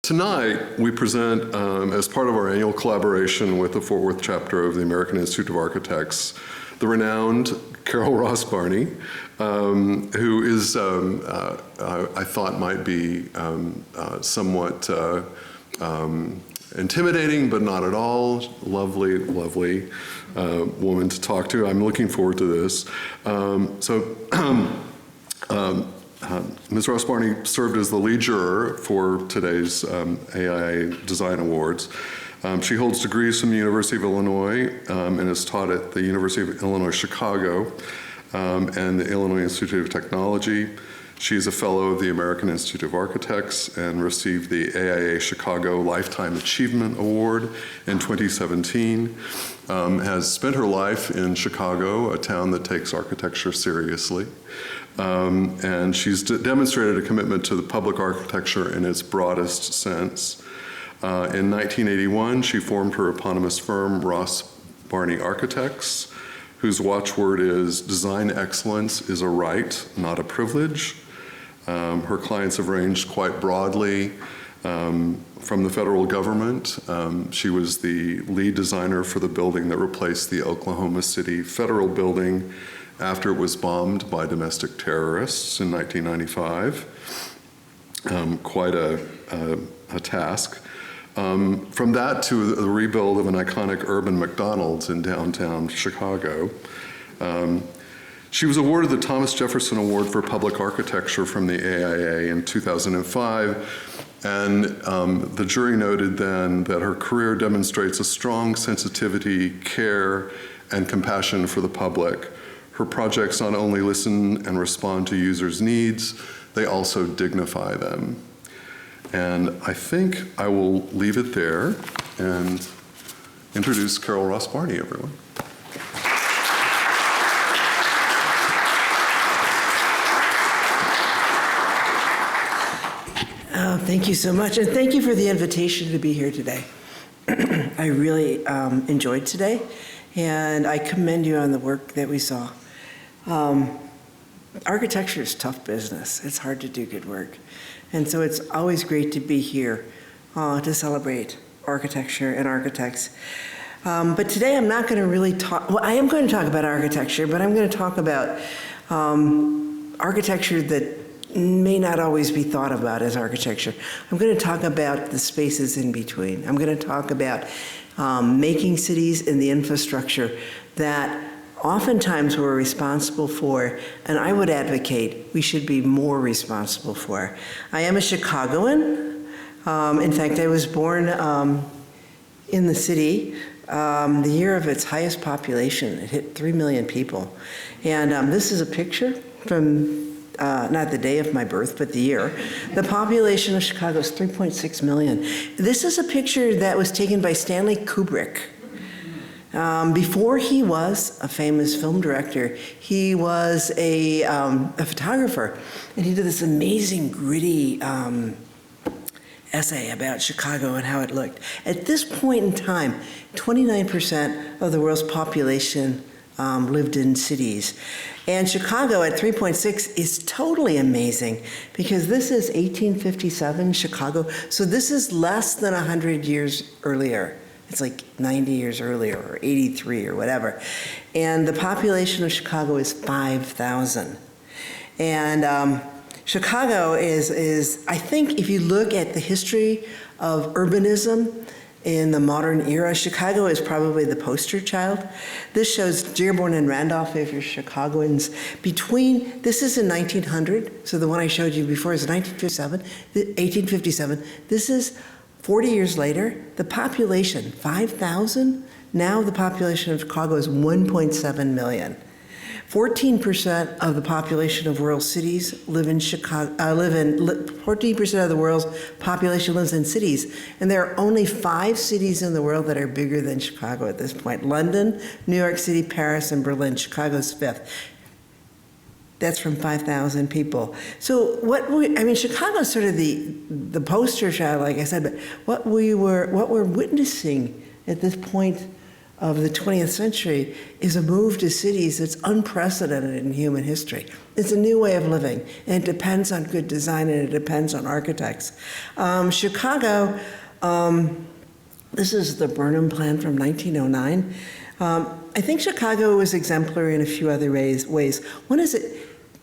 Tonight, we present, as part of our annual collaboration with the Fort Worth chapter of the American Institute of Architects, the renowned Carol Ross Barney, who is, I thought might be somewhat intimidating, but not at all. Lovely, lovely woman to talk to. I'm looking forward to this. Ms. Ross Barney served as the lead juror for today's AIA Design Awards. She holds degrees from the University of Illinois and is taught at the University of Illinois Chicago and the Illinois Institute of Technology. She is a fellow of the American Institute of Architects and received the AIA Chicago Lifetime Achievement Award in 2017. Has spent her life in Chicago, a town that takes architecture seriously. And she's demonstrated a commitment to the public architecture in its broadest sense. In 1981, she formed her eponymous firm, Ross Barney Architects, whose watchword is "Design excellence is a right, not a privilege." Her clients have ranged quite broadly from the federal government. She was the lead designer for the building that replaced the Oklahoma City Federal Building after it was bombed by domestic terrorists in 1995. Quite a task. From that to the rebuild of an iconic urban McDonald's in downtown Chicago. She was awarded the Thomas Jefferson Award for Public Architecture from the AIA in 2005, and the jury noted then that her career demonstrates a strong sensitivity, care, and compassion for the public. Her projects not only listen and respond to users' needs, they also dignify them. And I think I will leave it there and introduce Carol Ross Barney, everyone. Thank you so much, and thank you for the invitation to be here today. I really enjoyed today, and I commend you on the work that we saw. Architecture is tough business. It's hard to do good work. And so it's always great to be here to celebrate architecture and architects. But today I'm not going to really talk, well, I am going to talk about architecture, but I'm going to talk about architecture that may not always be thought about as architecture. I'm going to talk about the spaces in between. I'm going to talk about making cities and the infrastructure that oftentimes we're responsible for, and I would advocate we should be more responsible for. I am a Chicagoan. In fact, I was born in the city the year of its highest population. It hit 3 million people. And this is a picture from not the day of my birth, but the year. The population of Chicago is 3.6 million. This is a picture that was taken by Stanley Kubrick. Before he was a famous film director, he was a photographer, and he did this amazing, gritty essay about Chicago and how it looked. At this point in time, 29% of the world's population lived in cities. And Chicago at 3.6 is totally amazing, because this is 1857 Chicago, so this is less than 100 years earlier. It's like 90 years earlier, or 83 or whatever. And the population of Chicago is 5,000. And Chicago is, I think if you look at the history of urbanism in the modern era, Chicago is probably the poster child. This shows Dearborn and Randolph, if you're Chicagoans. This is in 1900, so the one I showed you before is 1857. This is 40 years later, the population, 5,000. Now the population of Chicago is 1.7 million. 14% of the population of world cities live in Chicago. 14% of the world's population lives in cities, and there are only 5 cities in the world that are bigger than Chicago at this point: London, New York City, Paris, and Berlin. Chicago's 5th. That's from 5,000 people. So Chicago's sort of the poster child, like I said, but what we're witnessing at this point of the 20th century is a move to cities that's unprecedented in human history. It's a new way of living, and it depends on good design, and it depends on architects. Chicago, this is the Burnham Plan from 1909. I think Chicago was exemplary in a few other ways. One is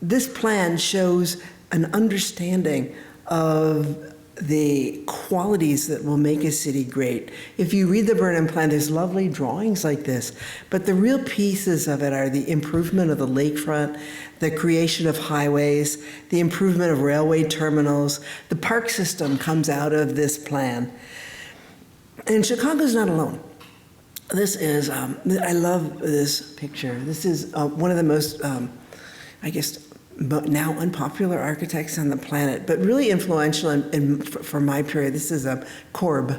this plan shows an understanding of the qualities that will make a city great. If you read the Burnham Plan, there's lovely drawings like this, but the real pieces of it are the improvement of the lakefront, the creation of highways, the improvement of railway terminals. The park system comes out of this plan. And Chicago's not alone. This is, I love this picture. This is one of the most, I guess, now unpopular architects on the planet, but really influential for my period. This is Corb,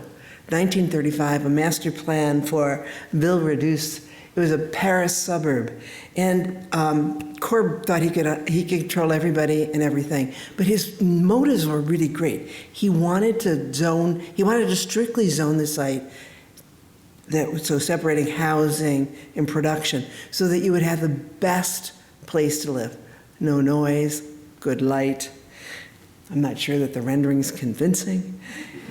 1935, a master plan for Ville Reduce. It was a Paris suburb. And Corb thought he could control everybody and everything, but his motives were really great. He wanted to strictly zone the site, so separating housing and production, so that you would have the best place to live. No noise, good light. I'm not sure that the rendering's convincing.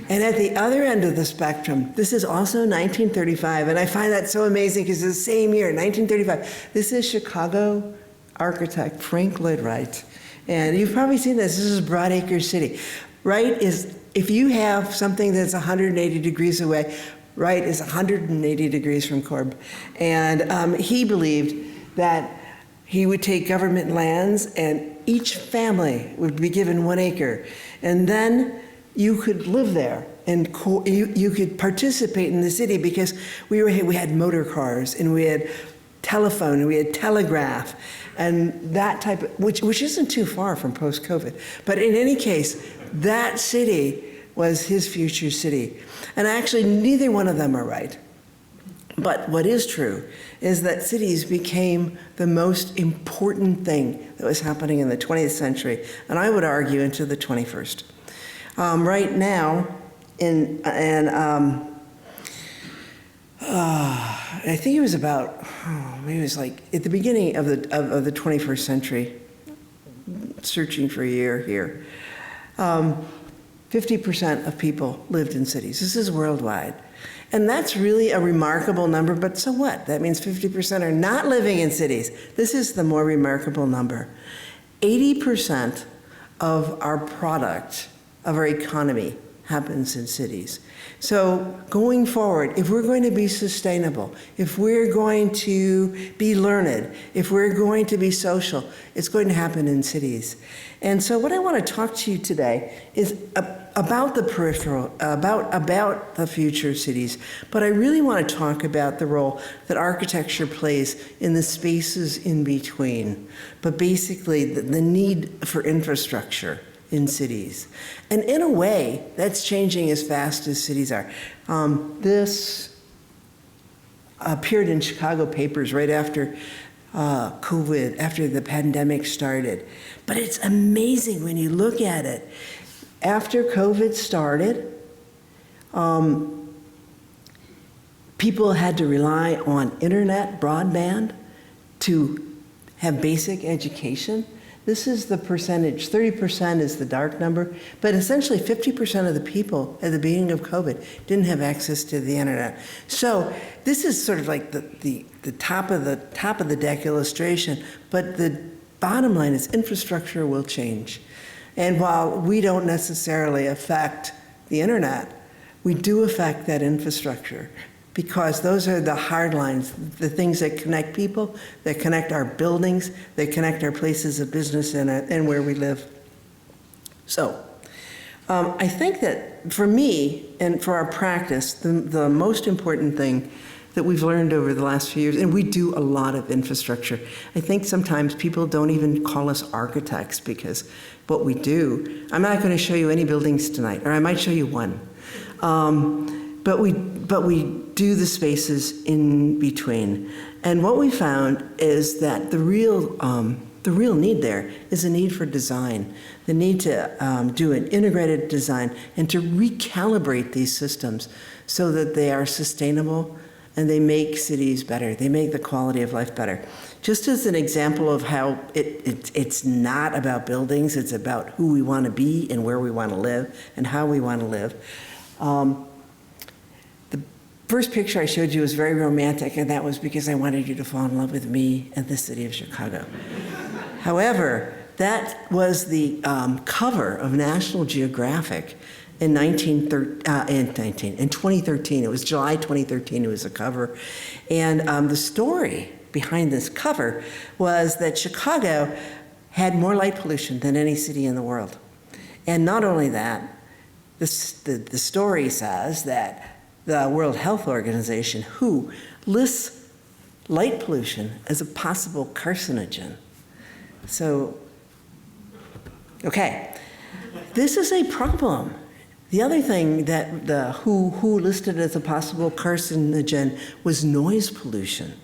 And at the other end of the spectrum, this is also 1935, and I find that so amazing because it's the same year, 1935. This is Chicago architect Frank Lloyd Wright. And you've probably seen this. This is Broadacre City. Wright is, if you have something that's 180 degrees away, Wright is 180 degrees from Corb. And he believed that he would take government lands and each family would be given 1 acre. And then you could live there and you could participate in the city because we had motor cars and we had telephone and we had telegraph and that type of, which isn't too far from post-COVID. But in any case, that city was his future city. And actually, neither one of them are right. But what is true is that cities became the most important thing that was happening in the 20th century, and I would argue into the 21st. Right now, I think it was about, maybe it was like at the beginning of the 21st century, searching for a year here, 50% of people lived in cities. This is worldwide. And that's really a remarkable number, but so what? That means 50% are not living in cities. This is the more remarkable number. 80% of our product, of our economy, happens in cities. So going forward, if we're going to be sustainable, if we're going to be learned, if we're going to be social, it's going to happen in cities. And so what I want to talk to you today is about the peripheral, about the future cities, but I really want to talk about the role that architecture plays in the spaces in between, but basically the need for infrastructure in cities. And in a way, that's changing as fast as cities are. This appeared in Chicago papers right after COVID, after the pandemic started. But it's amazing when you look at it. After COVID started, people had to rely on internet, broadband, to have basic education. This is the percentage. 30% is the dark number, but essentially 50% of the people at the beginning of COVID didn't have access to the internet. So this is sort of like the top of the deck illustration, but the bottom line is infrastructure will change. And while we don't necessarily affect the internet, we do affect that infrastructure, because those are the hard lines, the things that connect people, that connect our buildings, that connect our places of business and where we live. So I think that for me and for our practice, the most important thing that we've learned over the last few years, and we do a lot of infrastructure. I think sometimes people don't even call us architects because what we do, I'm not going to show you any buildings tonight, or I might show you one. But we do the spaces in between. And what we found is that the real need there is a need for design, the need to do an integrated design and to recalibrate these systems so that they are sustainable and they make cities better. They make the quality of life better. Just as an example of how it's not about buildings, it's about who we want to be and where we want to live and how we want to live. The first picture I showed you was very romantic, and that was because I wanted you to fall in love with me and the city of Chicago. However, that was the cover of National Geographic in 2013. It was July 2013, it was a cover. And the story behind this cover was that Chicago had more light pollution than any city in the world. And not only that, the story says that the World Health Organization, WHO, lists light pollution as a possible carcinogen. So, okay, this is a problem. The other thing that the WHO listed as a possible carcinogen was noise pollution.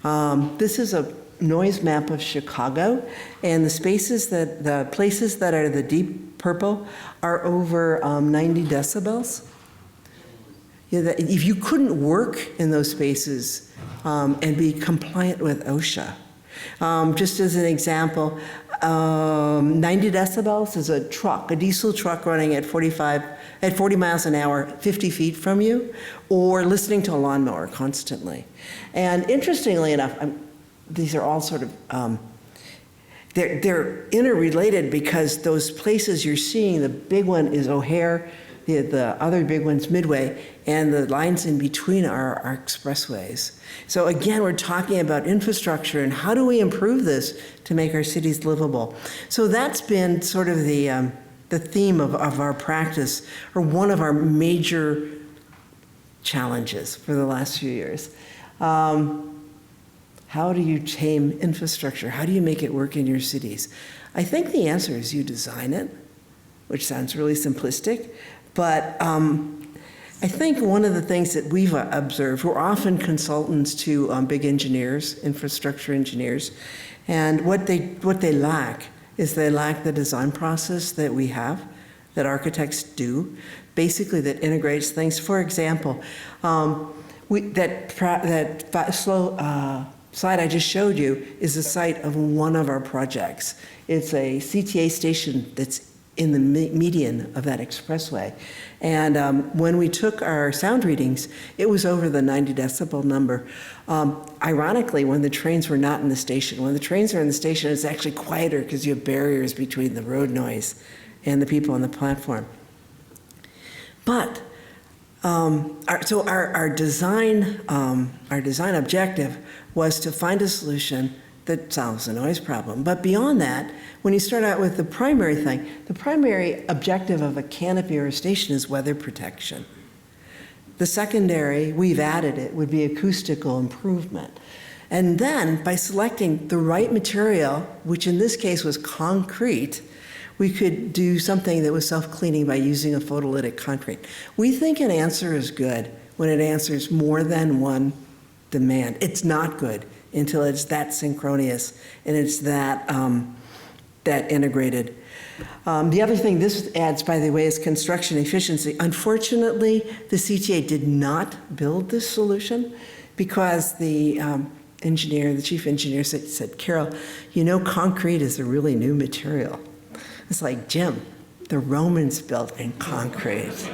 This is a noise map of Chicago, and the places that are the deep purple are over 90 decibels. If you couldn't work in those spaces and be compliant with OSHA. Just as an example, 90 decibels is a diesel truck running at 40 miles an hour, 50 feet from you, or listening to a lawnmower constantly. And interestingly enough, these are all sort of, they're interrelated because those places you're seeing, the big one is O'Hare, the other big one's Midway, and the lines in between are our expressways. So again, we're talking about infrastructure and how do we improve this to make our cities livable. So that's been sort of the theme of our practice, or one of our major challenges for the last few years. How do you tame infrastructure? How do you make it work in your cities? I think the answer is you design it, which sounds really simplistic, but I think one of the things that we've observed, we're often consultants to big engineers, infrastructure engineers, and what they lack is they lack the design process that we have, that architects do, basically that integrates things. For example, slide I just showed you is the site of one of our projects. It's a CTA station that's in the median of that expressway. And when we took our sound readings, it was over the 90 decibel number. Ironically, when the trains were not in the station. When the trains are in the station, it's actually quieter because you have barriers between the road noise and the people on the platform. But our design objective was to find a solution that solves the noise problem. But beyond that, when you start out with the primary thing, the primary objective of a canopy or a station is weather protection. The secondary, we've added it, would be acoustical improvement. And then by selecting the right material, which in this case was concrete, we could do something that was self-cleaning by using a photolytic concrete. We think an answer is good when it answers more than one demand. It's not good until it's that synchronous and it's that integrated. The other thing this adds, by the way, is construction efficiency. Unfortunately, the CTA did not build this solution because the chief engineer said, Carol, you know concrete is a really new material. It's like, Jim, the Romans built in concrete.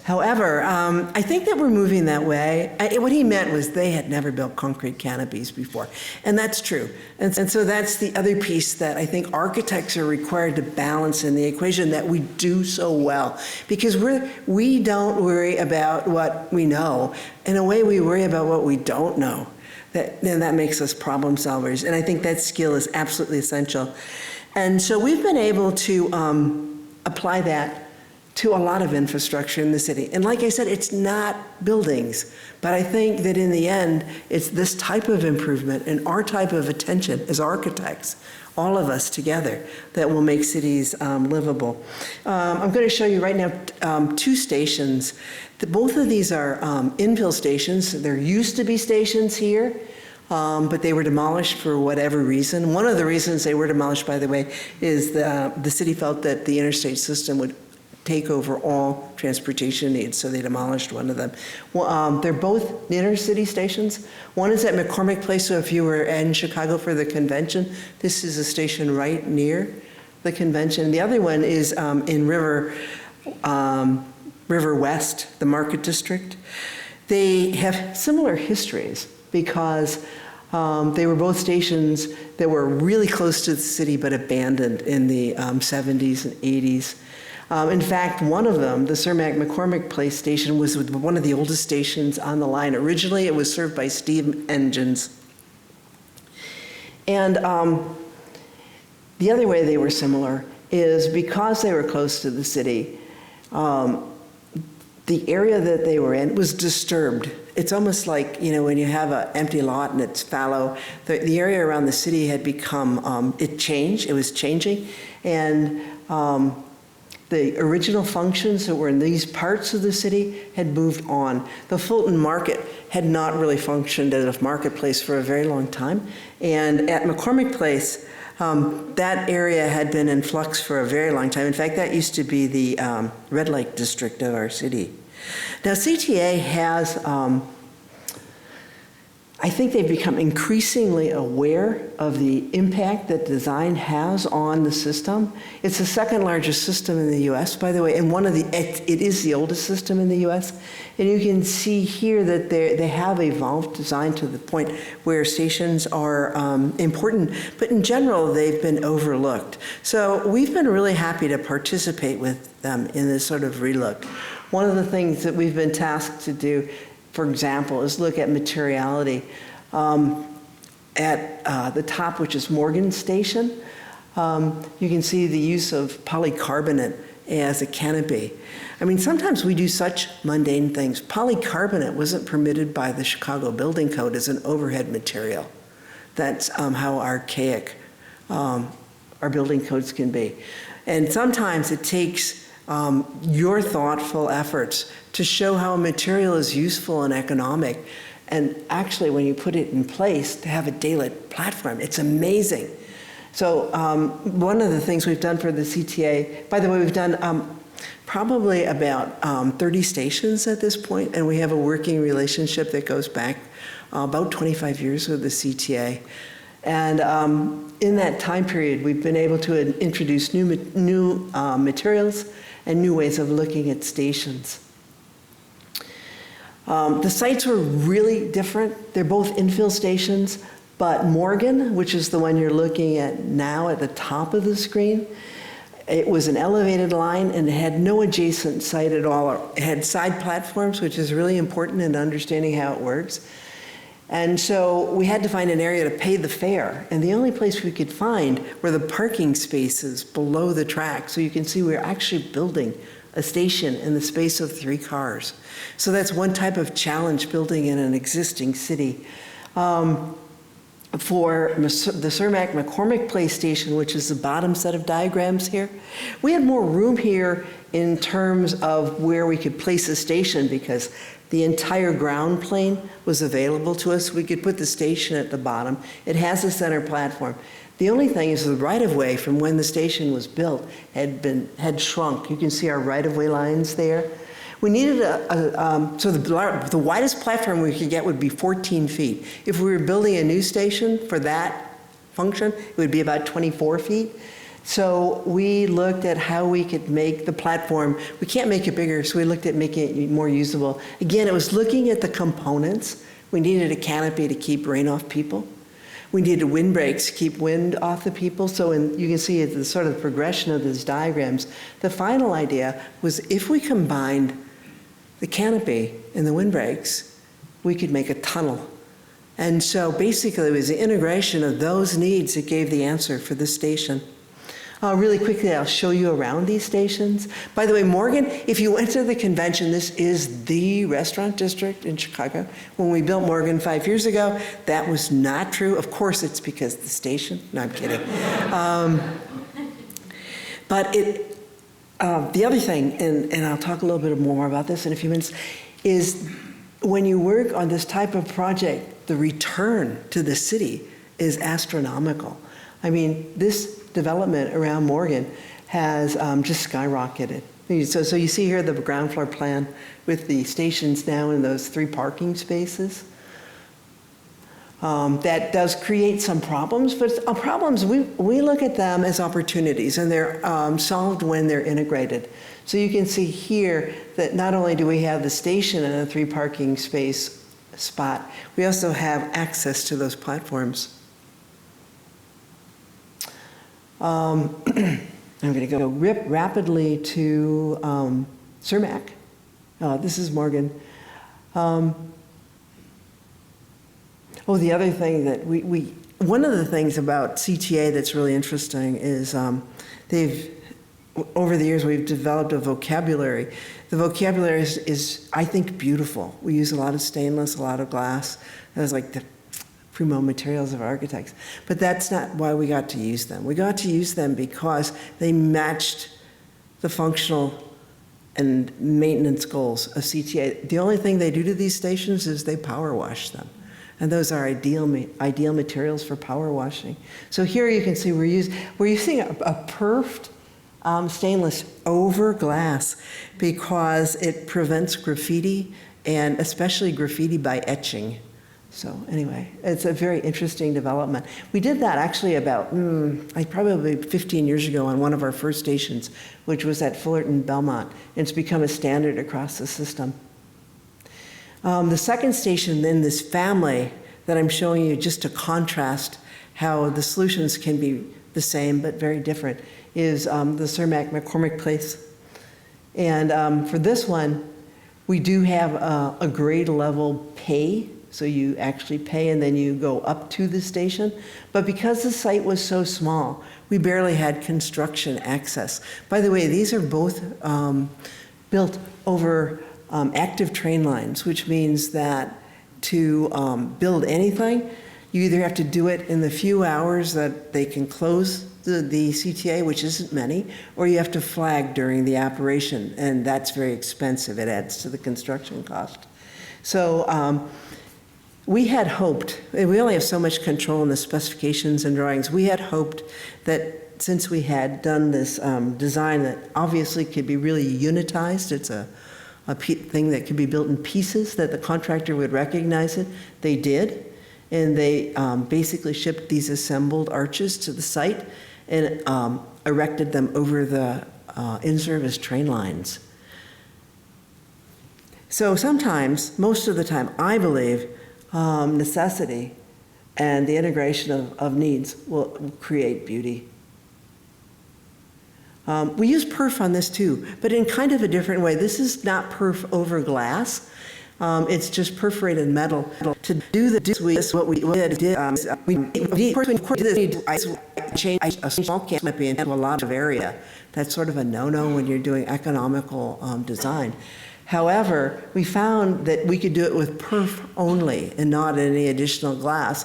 However, I think that we're moving that way. What he meant was they had never built concrete canopies before, and that's true. And so that's the other piece that I think architects are required to balance in the equation that we do so well, because we don't worry about what we know. In a way, we worry about what we don't know. And that makes us problem solvers, and I think that skill is absolutely essential. And so we've been able to apply that to a lot of infrastructure in the city. And like I said, it's not buildings, but I think that in the end, it's this type of improvement and our type of attention as architects, all of us together, that will make cities livable. I'm going to show you right now two stations. Both of these are infill stations. There used to be stations here, but they were demolished for whatever reason. One of the reasons they were demolished, by the way, is the city felt that the interstate system would take over all transportation needs, so they demolished one of them. Well, they're both inner city stations. One is at McCormick Place, so if you were in Chicago for the convention, this is a station right near the convention. The other one is in River West, the Market District. They have similar histories because they were both stations that were really close to the city but abandoned in the 70s and 80s. In fact, one of them, the Cermak McCormick Place station, was one of the oldest stations on the line. Originally, it was served by steam engines. And the other way they were similar is because they were close to the city, the area that they were in was disturbed. It's almost like, you know, when you have an empty lot and it's fallow, the area around the city had become, it was changing. And the original functions that were in these parts of the city had moved on. The Fulton Market had not really functioned as a marketplace for a very long time. And at McCormick Place, that area had been in flux for a very long time. In fact, that used to be the red light district of our city. Now, CTA has, I think they've become increasingly aware of the impact that design has on the system. It's the second largest system in the US, by the way, and it is the oldest system in the US. And you can see here that they have evolved design to the point where stations are important, but in general, they've been overlooked. So we've been really happy to participate with them in this sort of relook. One of the things that we've been tasked to do, for example, is look at materiality. At the top, which is Morgan Station, you can see the use of polycarbonate as a canopy. I mean, sometimes we do such mundane things. Polycarbonate wasn't permitted by the Chicago Building Code as an overhead material. That's how archaic our building codes can be. And sometimes it takes your thoughtful efforts to show how a material is useful and economic. And actually, when you put it in place, to have a daylit platform, it's amazing. So one of the things we've done for the CTA, by the way, we've done probably about 30 stations at this point, and we have a working relationship that goes back about 25 years with the CTA. And in that time period, we've been able to introduce new materials and new ways of looking at stations. The sites were really different. They're both infill stations, but Morgan, which is the one you're looking at now at the top of the screen, it was an elevated line and it had no adjacent site at all. It had side platforms, which is really important in understanding how it works. And so we had to find an area to pay the fare. And the only place we could find were the parking spaces below the track. So you can see we're actually building a station in the space of 3 cars. So that's one type of challenge, building in an existing city. For the Cermak McCormick Place station, which is the bottom set of diagrams here, we had more room here in terms of where we could place a station because the entire ground plane was available to us. We could put the station at the bottom. It has a center platform. The only thing is the right-of-way from when the station was built had shrunk. You can see our right-of-way lines there. We needed so the widest platform we could get would be 14 feet. If we were building a new station for that function, it would be about 24 feet. So we looked at how we could make the platform, we can't make it bigger, so we looked at making it more usable. Again, it was looking at the components. We needed a canopy to keep rain off people. We needed windbreaks to keep wind off the people. So you can see the sort of progression of these diagrams. The final idea was if we combined the canopy and the windbreaks, we could make a tunnel. And so basically it was the integration of those needs that gave the answer for this station. Really quickly, I'll show you around these stations. By the way, Morgan, if you went to the convention, this is the restaurant district in Chicago. When we built Morgan 5 years ago, that was not true. Of course, it's because of the station. No, I'm kidding. But the other thing, and I'll talk a little bit more about this in a few minutes, is when you work on this type of project, the return to the city is astronomical. I mean, this development around Morgan has just skyrocketed. So you see here the ground floor plan with the stations now in those 3 parking spaces. That does create some problems, but problems, we look at them as opportunities, and they're solved when they're integrated. So you can see here that not only do we have the station in a 3 parking space spot, we also have access to those platforms. I'm going to go rapidly to Cermak. This is Morgan. The other thing that one of the things about CTA that's really interesting is over the years, we've developed a vocabulary. The vocabulary is, I think, beautiful. We use a lot of stainless, a lot of glass. That's like the primo materials of architects. But that's not why we got to use them. We got to use them because they matched the functional and maintenance goals of CTA. The only thing they do to these stations is they power wash them. And those are ideal materials for power washing. So here you can see we're using a perfed stainless over glass because it prevents graffiti, and especially graffiti by etching. So anyway, it's a very interesting development. We did that actually about probably 15 years ago on one of our first stations, which was at Fullerton Belmont, and it's become a standard across the system. The second station in this family that I'm showing you just to contrast how the solutions can be the same but very different is the Cermak McCormick Place. And for this one, we do have a grade level pay. So you actually pay and then you go up to the station. But because the site was so small, we barely had construction access. By the way, these are both built over active train lines, which means that to build anything, you either have to do it in the few hours that they can close the CTA, which isn't many, or you have to flag during the operation, and that's very expensive. It adds to the construction cost. So we had hoped, and we only have so much control in the specifications and drawings, we had hoped that since we had done this design that obviously could be really unitized, it's a thing that could be built in pieces, that the contractor would recognize it. They did, and they basically shipped these assembled arches to the site and erected them over the in-service train lines. So sometimes, most of the time, I believe, necessity and the integration of needs will create beauty. We use perf on this too, but in kind of a different way. This is not perf over glass. It's just perforated metal. To do this, what we did, change a small canopy into a lot of area. That's sort of a no-no when you're doing economical design. However, we found that we could do it with perf only and not any additional glass.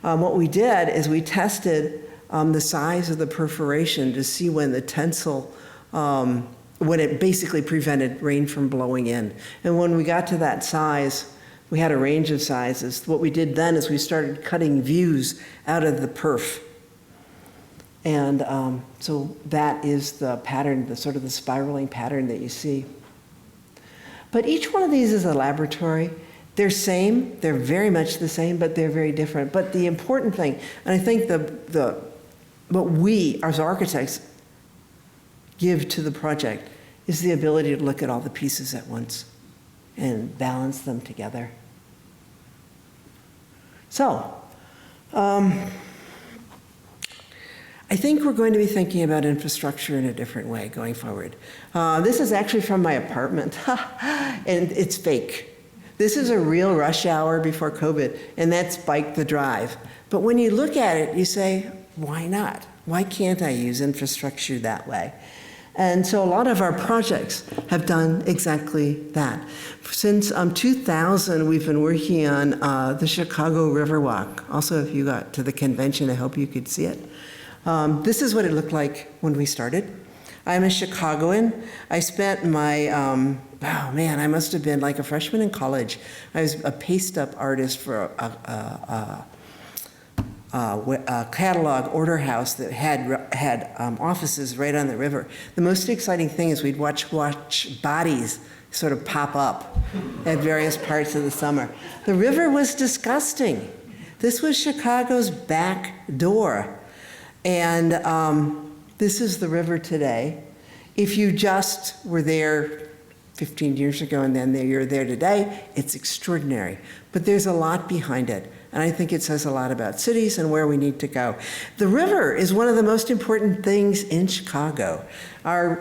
What we did is we tested the size of the perforation to see when the tensile, when it basically prevented rain from blowing in. And when we got to that size, we had a range of sizes. What we did then is we started cutting views out of the perf. And so that is the pattern, the sort of the spiraling pattern that you see. But each one of these is a laboratory. They're same, they're very much the same, but they're very different. But the important thing, and I think what we as architects give to the project is the ability to look at all the pieces at once and balance them together. So, I think we're going to be thinking about infrastructure in a different way going forward. This is actually from my apartment, and it's fake. This is a real rush hour before COVID, and that's Bike the Drive. But when you look at it, you say, why not? Why can't I use infrastructure that way? And so a lot of our projects have done exactly that. Since 2000, we've been working on the Chicago Riverwalk. Also, if you got to the convention, I hope you could see it. This is what it looked like when we started. I'm a Chicagoan. I spent my, I must have been like a freshman in college. I was a paste-up artist for catalog order house that had offices right on the river. The most exciting thing is we'd watch bodies sort of pop up at various parts of the summer. The river was disgusting. This was Chicago's back door. And this is the river today. If you just were there 15 years ago and then you're there today, it's extraordinary. But there's a lot behind it. And I think it says a lot about cities and where we need to go. The river is one of the most important things in Chicago. The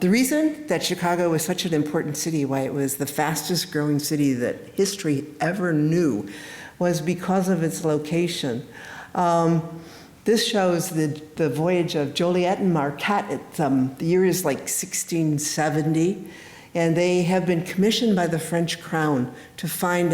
reason that Chicago was such an important city, why it was the fastest growing city that history ever knew, was because of its location. This shows the voyage of Joliet and Marquette. The year is like 1670. And they have been commissioned by the French crown to find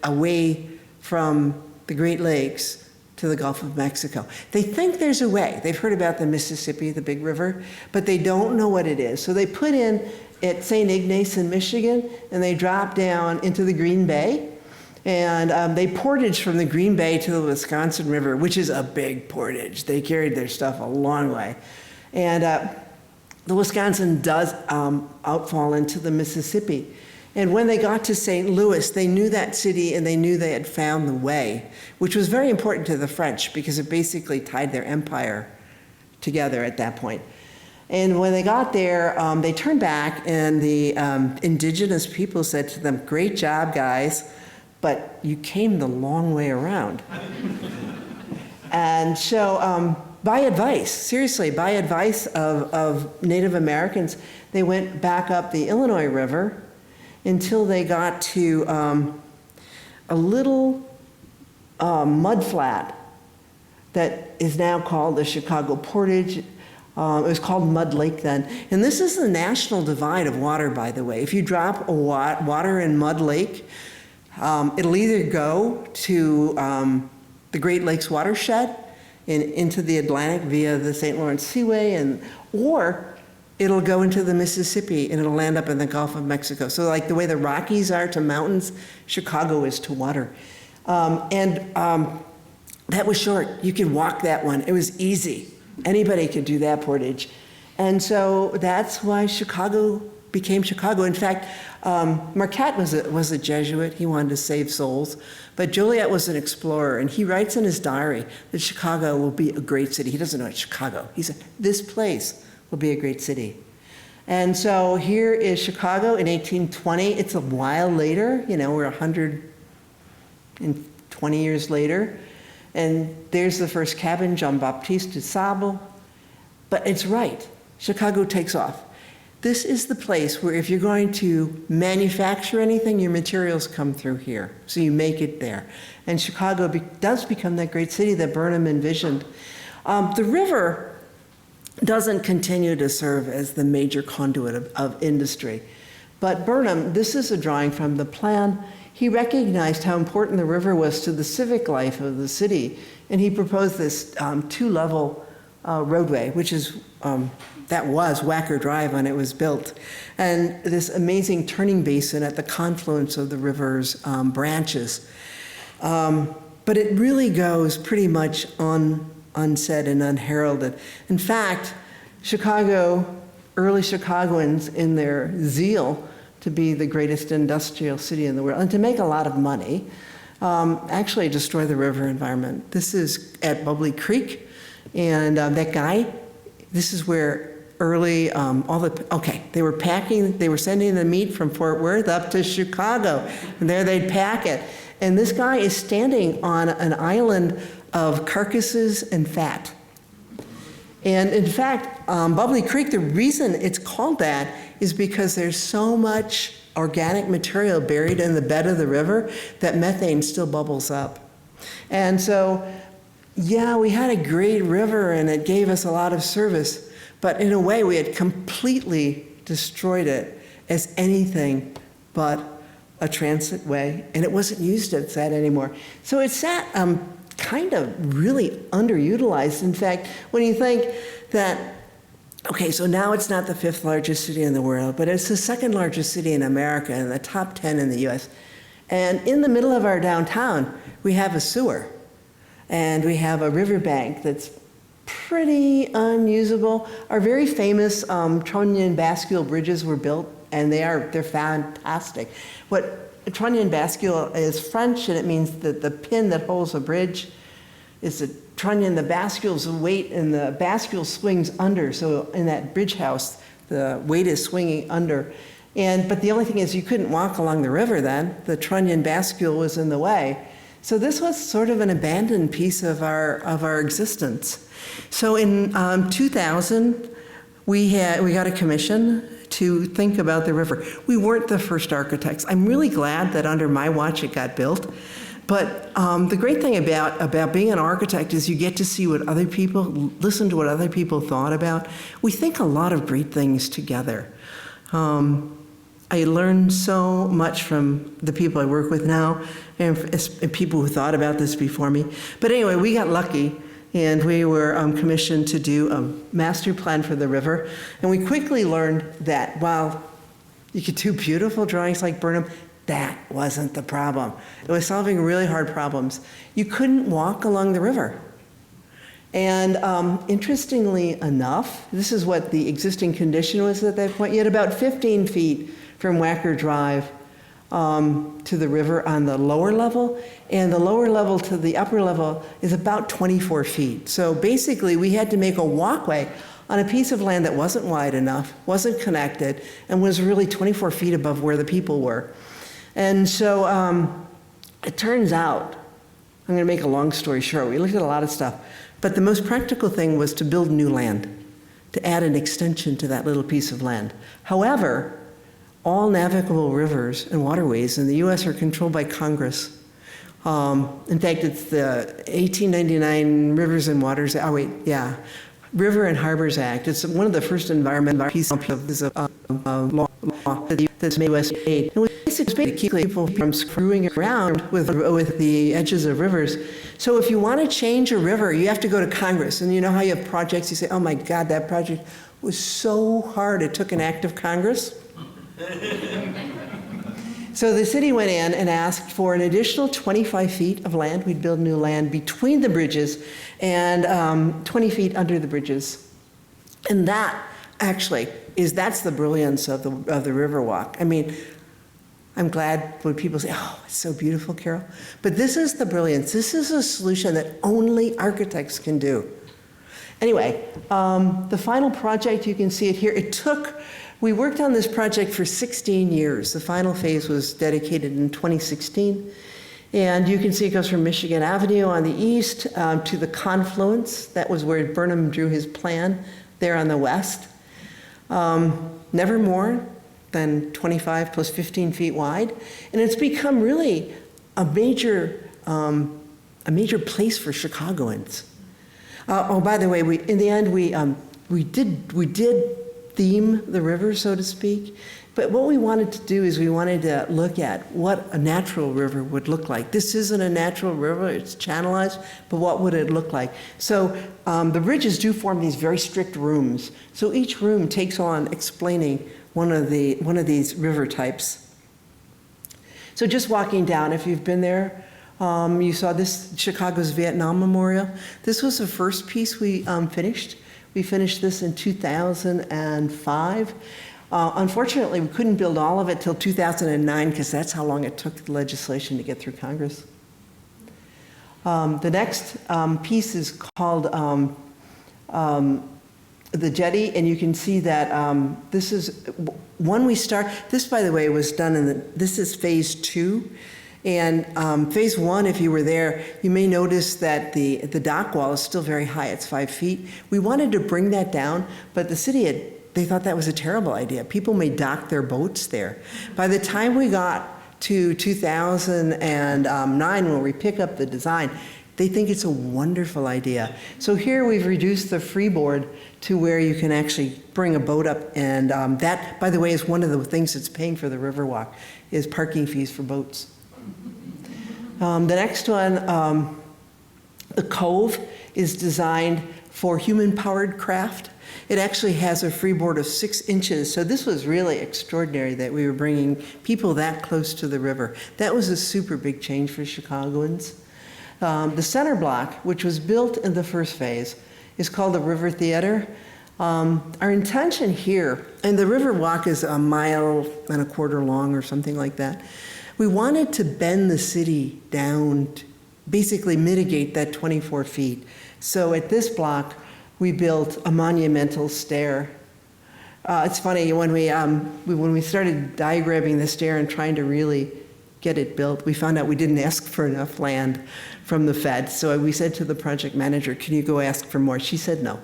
a way from the Great Lakes to the Gulf of Mexico. They think there's a way. They've heard about the Mississippi, the big river, but they don't know what it is. So they put in at St. Ignace in Michigan, and they drop down into the Green Bay, and they portage from the Green Bay to the Wisconsin River, which is a big portage. They carried their stuff a long way. And the Wisconsin does outfall into the Mississippi. And when they got to St. Louis, they knew that city and they knew they had found the way, which was very important to the French because it basically tied their empire together at that point. And when they got there, they turned back and the indigenous people said to them, "Great job, guys, but you came the long way around." And so by advice, seriously, by advice of Native Americans, they went back up the Illinois River until they got to a little mud flat that is now called the Chicago Portage. It was called Mud Lake then. And this is the national divide of water, by the way. If you drop water in Mud Lake, it'll either go to the Great Lakes watershed and into the Atlantic via the St. Lawrence Seaway, or it'll go into the Mississippi and it'll land up in the Gulf of Mexico. So like the way the Rockies are to mountains, Chicago is to water. That was short. You could walk that one. It was easy. Anybody could do that portage. And so that's why Chicago became Chicago. In fact, Marquette was a Jesuit. He wanted to save souls. But Joliet was an explorer, and he writes in his diary that Chicago will be a great city. He doesn't know it's Chicago. He said, this place will be a great city. And so here is Chicago in 1820. It's a while later, we're 120 years later. And there's the first cabin, Jean-Baptiste de Sable. But it's right, Chicago takes off. This is the place where if you're going to manufacture anything, your materials come through here. So you make it there. And Chicago does become that great city that Burnham envisioned. The river doesn't continue to serve as the major conduit of industry. But Burnham, this is a drawing from the plan. He recognized how important the river was to the civic life of the city, and he proposed this two-level roadway, which is, that was Wacker Drive when it was built, and this amazing turning basin at the confluence of the river's branches. But it really goes pretty much unsaid and unheralded. In fact, early Chicagoans, in their zeal to be the greatest industrial city in the world and to make a lot of money, actually destroy the river environment. This is at Bubbly Creek, and that guy, this is where early, they were sending the meat from Fort Worth up to Chicago, and there they'd pack it. And this guy is standing on an island of carcasses and fat. And in fact, Bubbly Creek, the reason it's called that is because there's so much organic material buried in the bed of the river that methane still bubbles up. And so, yeah, we had a great river and it gave us a lot of service, but in a way we had completely destroyed it as anything but a transit way, and it wasn't used as that anymore. So it sat kind of really underutilized. In fact, when you think that, okay, so now it's not the 5th largest city in the world, but it's the 2nd largest city in America and the top 10 in the US. And in the middle of our downtown, we have a sewer. and we have a riverbank that's pretty unusable. Our very famous Trondheim Bastille Bridges were built, and they're fantastic. What Trondheim Bastille is French, and it means that the pin that holds a bridge is the trunnion. The Bastille's weight, and the Bastille swings under. So in that bridge house, the weight is swinging under. But the only thing is, you couldn't walk along the river then. The Trondheim Bastille was in the way. So this was sort of an abandoned piece of our existence. So in 2000, we got a commission to think about the river. We weren't the first architects. I'm really glad that under my watch it got built. But the great thing about being an architect is you get to see what other people, listen to what other people thought about. We think a lot of great things together. I learned so much from the people I work with now and people who thought about this before me. But anyway, we got lucky, and we were commissioned to do a master plan for the river. And we quickly learned that while you could do beautiful drawings like Burnham, that wasn't the problem. It was solving really hard problems. You couldn't walk along the river. And interestingly enough, this is what the existing condition was at that point. You had about 15 feet from Wacker Drive to the river on the lower level, and the lower level to the upper level is about 24 feet. So basically, we had to make a walkway on a piece of land that wasn't wide enough, wasn't connected, and was really 24 feet above where the people were. And so it turns out, I'm going to make a long story short, we looked at a lot of stuff, but the most practical thing was to build new land, to add an extension to that little piece of land. However, all navigable rivers and waterways in the U.S. are controlled by Congress. In fact, it's the 1899 Rivers and Waters, River and Harbors Act. It's one of the first environmental pieces of this law that's made U.S. aid. And it's basically to keep people from screwing around with the edges of rivers. So if you want to change a river, you have to go to Congress. And you know how you have projects, you say, oh my God, that project was so hard, it took an act of Congress. So the city went in and asked for an additional 25 feet of land. We'd build new land between the bridges and 20 feet under the bridges. And that actually that's the brilliance of the Riverwalk. I mean, I'm glad when people say, oh, it's so beautiful, Carol. But this is the brilliance. This is a solution that only architects can do. Anyway, the final project, you can see it here. We worked on this project for 16 years. The final phase was dedicated in 2016. And you can see it goes from Michigan Avenue on the east to the confluence. That was where Burnham drew his plan, there on the west. Never more than 25 plus 15 feet wide. And it's become really a major place for Chicagoans. By the way, in the end, we did theme the river, so to speak. But what we wanted to do is we wanted to look at what a natural river would look like. This isn't a natural river, it's channelized, but what would it look like? So the bridges do form these very strict rooms. So each room takes on explaining one of these river types. So just walking down, if you've been there, you saw this, Chicago's Vietnam Memorial. This was the first piece we finished. We finished this in 2005. Unfortunately, we couldn't build all of it till 2009 because that's how long it took the legislation to get through Congress. The next piece is called the Jetty, and you can see that this is one we start. This, by the way, was done this is phase 2. And phase 1, if you were there, you may notice that the dock wall is still very high. It's 5 feet. We wanted to bring that down, but the city they thought that was a terrible idea. People may dock their boats there. By the time we got to 2009, when we pick up the design, they think it's a wonderful idea. So here we've reduced the freeboard to where you can actually bring a boat up, and that, by the way, is one of the things that's paying for the Riverwalk, is parking fees for boats. The next one, the Cove, is designed for human-powered craft. It actually has a freeboard of 6 inches, so this was really extraordinary that we were bringing people that close to the river. That was a super big change for Chicagoans. The center block, which was built in the first phase, is called the River Theater. Our intention here, and the river walk is 1.25 miles long or something like that. We wanted to bend the city down, basically mitigate that 24 feet. So at this block, we built a monumental stair. It's funny, when we started diagramming the stair and trying to really get it built, we found out we didn't ask for enough land from the Fed. So we said to the project manager, can you go ask for more? She said no.